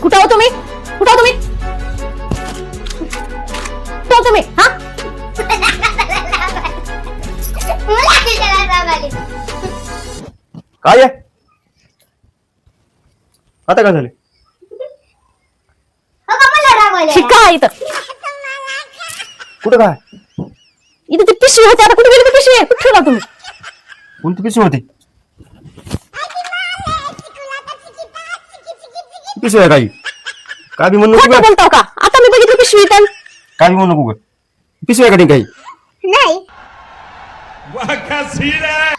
कुठं हो तुम्ही? कुठं हो तुम्ही? कुठं हो तुम्ही? हा? काय आहे आता काय झाले? शिका इथं. कुठं काय? इथं ती पिशवी होती, आता कुठे गेली ती पिशवी? कुठे ठेवला तुम्ही? कोणती पिशवी होती? पिशवी आहे काही? काय बी म्हणू नको खोटं गं. बोलताव का? आता मी बघितली पिशवी इथं. काय बी म्हणू नको गं. पिशवी आहे का नाही काही? नाही. वाह क्या सीन है.